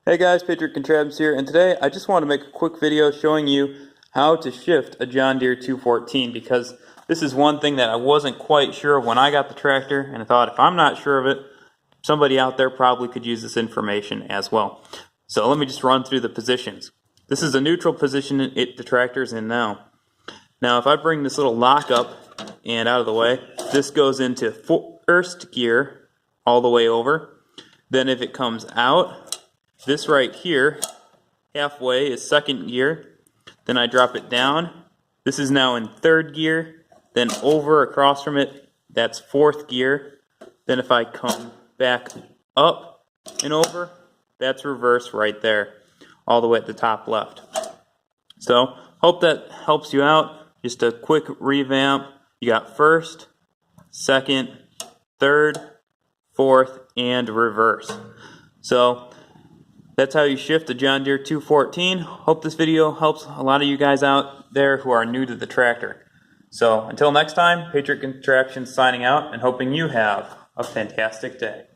Hey guys, Patriot Contraptions here, and today I just want to make a quick video showing you how to shift a John Deere 214, because this is one thing that I wasn't quite sure of when I got the tractor, and I thought if I'm not sure of it, somebody out there probably could use this information as well. So let me just run through the positions. This is a neutral position the tractor's in now. Now if I bring this little lock up and out of the way, this goes into first gear all the way over. Then if it comes out, this right here, halfway, is second gear. Then I drop it down. This is now in third gear. Then over across from it, that's fourth gear. Then if I come back up and over, that's reverse right there, all the way at the top left. So, hope that helps you out. Just a quick revamp. You got first, second, third, fourth, and reverse. So, that's how you shift a John Deere 214. Hope this video helps a lot of you guys out there who are new to the tractor. So until next time, Patriot Contraptions signing out and hoping you have a fantastic day.